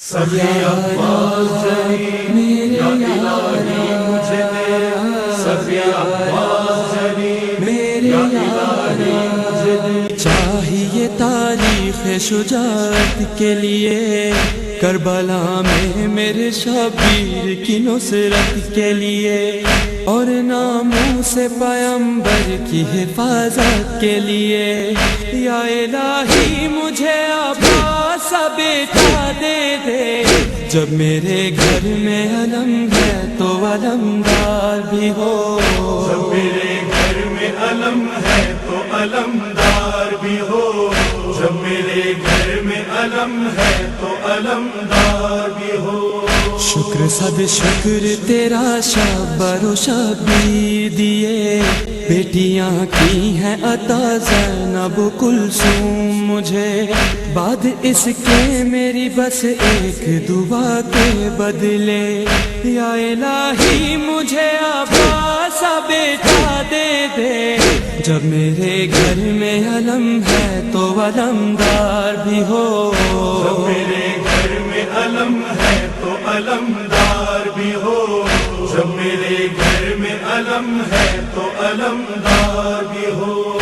سبھی عباس جری یا الہی مجھے دے، سبھی عباس جری یا الہی مجھے دے۔ چاہیے تاریخ شجاعت کے لیے، کربلا میں میرے شبیر کی نصرت کے لیے، اور ناموس پیغمبر کی حفاظت کے لیے۔ یا الہی مجھے عباس سا بیٹا دے دے، جب میرے گھر میں علم ہے تو علمدار بھی ہو، جب میرے گھر میں علم ہے تو علمدار بھی ہو، جب میرے گھر میں علم ہے تو علمدار بھی ہو۔ شکر صد شکر تیرا شبر و شبیر دیے، بیٹیاں کی ہیں عطا زینب کلثوم مجھے، بعد اس کے میری بس ایک دعا کے بدلے۔ یا الہی مجھے عباس سا بیٹا دے دے، جب میرے گھر میں علم ہے تو علمدار بھی ہو، جب میرے گھر میں علم ہے تو علمدار بھی ہو، جب میرے گھر میں علم ہے تو علمدار بھی ہو۔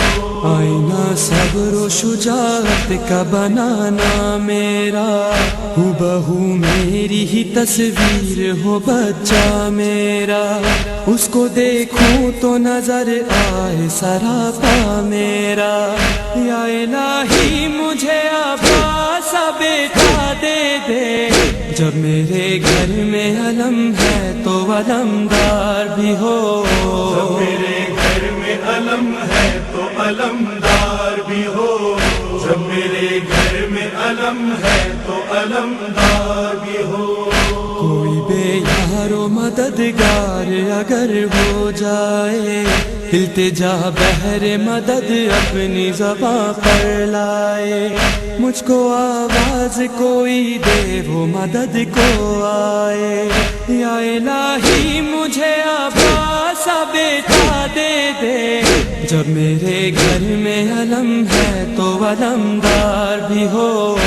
آئینہ صبر و شجاعت کا بنانا میرا، ہو بہو میری ہی تصویر ہو بچہ میرا، اس کو دیکھوں تو نظر آئے سراپا میرا۔ یا الہی مجھے عباس سا بیٹا دے دے، جب میرے گھر میں علم ہے تو علمدار بھی ہو، جب میرے گھر میں علم ہے تو علمدار بھی ہو، جب میرے گھر میں علم ہے تو علمدار بھی ہو۔ کوئی بے یار و مددگار اگر ہو جائے، التجا بہر مدد اپنی زباں پر لائے، مجھ کو آواز کوئی دے وہ مدد کو آئے۔ یا الہی مجھے عباس سا بیٹا دے دے، جب میرے گھر میں علم ہے تو علمدار بھی ہو،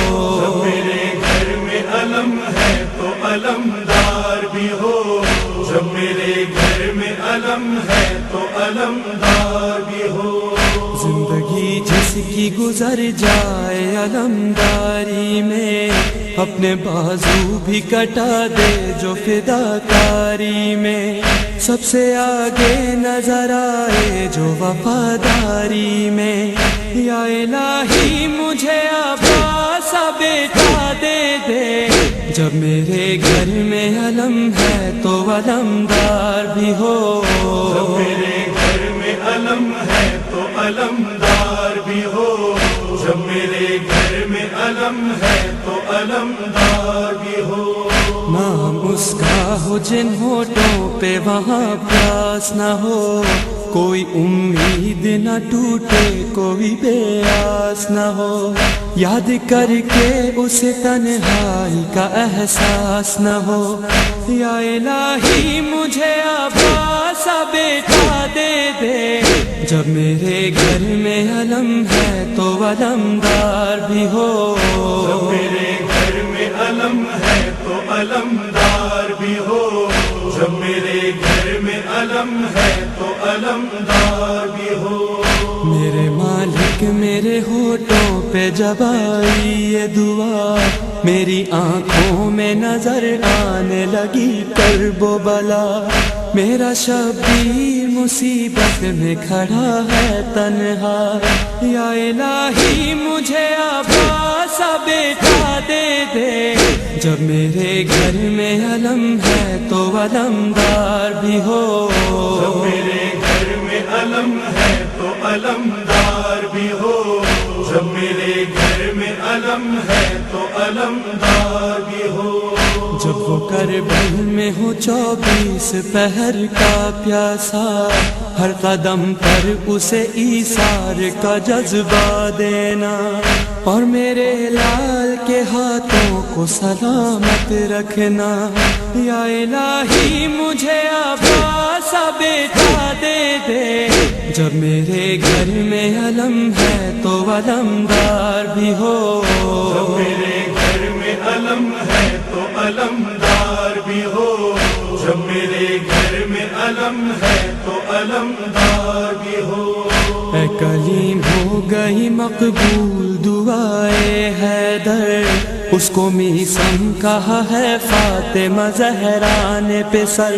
جب میرے گھر میں علم ہے تو علمدار بھی ہو، جب میرے گھر میں علم ہے تو علمدار بھی ہو۔ زندگی جس کی گزر جائے علمداری میں، اپنے بازو بھی کٹا دے جو فداکاری میں، سب سے آگے نظر آئے جو وفاداری میں۔ یا الہی مجھے عباس سا بیٹا دے دے، جب میرے گھر میں علم ہے تو علمدار بھی ہو، جب میرے گھر میں علم ہے تو علمدار بھی ہو، جب میرے گھر میں علم ہے تو علمدار بھی ہو۔ نام اس کا ہو جن ہونٹوں پہ وہاں پیاس نہ ہو، کوئی امید نہ ٹوٹے کوئی بے آس نہ ہو، یاد کر کے اسے تنہائی کا احساس نہ ہو۔ یا الہی مجھے عباس سا بیٹا دے دے، جب میرے گھر میں علم ہے تو علمدار بھی ہو، جب میرے گھر میں علم ہے تو علمدار بھی ہو، جب میرے گھر میں علم ہے تو علمدار بھی ہو۔ میرے مالک میرے ہونٹوں پہ جب آئی یہ دعا، میری آنکھوں میں نظر آنے لگی کرب و بلا، میرا شبیر مصیبت میں کھڑا ہے تنہا۔ یا الہی مجھے عباس سا بیٹا دے دے، جب میرے گھر میں علم ہے تو علمدار بھی ہو، جب میرے گھر میں علم ہے تو علمدار بھی ہو، جب میرے گھر میں علم ہے تو علمدار بھی ہو۔ جب وہ کربل میں ہو 24 پہر کا پیاسا، ہر قدم پر اسے ایثار کا جذبہ دینا، اور میرے لال کے ہاتھوں کو سلامت رکھنا۔ یا الہی مجھے عباس سا بیٹا دے دے، جب میرے گھر میں علم ہے تو علمدار بھی ہو، جب میرے گھر میں علم ہے مقبول دعائے حیدر، اس کو میسم کہا ہے فاطمہ زہرا نے پسر،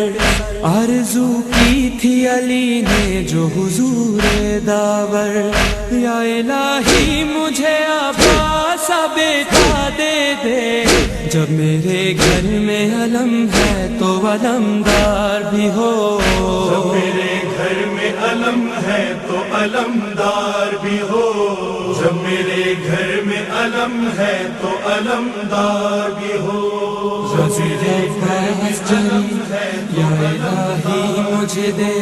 آرزو کی تھی علی نے جو حضور داور، یا الہی مجھے عباس بیٹا دے دے، جب میرے گھر میں علم ہے تو علمدار بھی ہو، جب میرے گھر میں علم ہے تو علمدار بھی ہو، جب میرے گھر میں علم ہے تو علمدار بھی ہو، وزیر عباس جری یا الہی مجھے دے،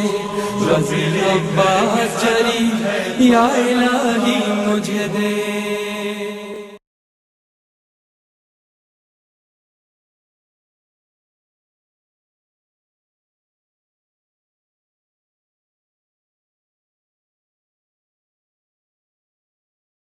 وزیر عباس جری یا الہی مجھے دے۔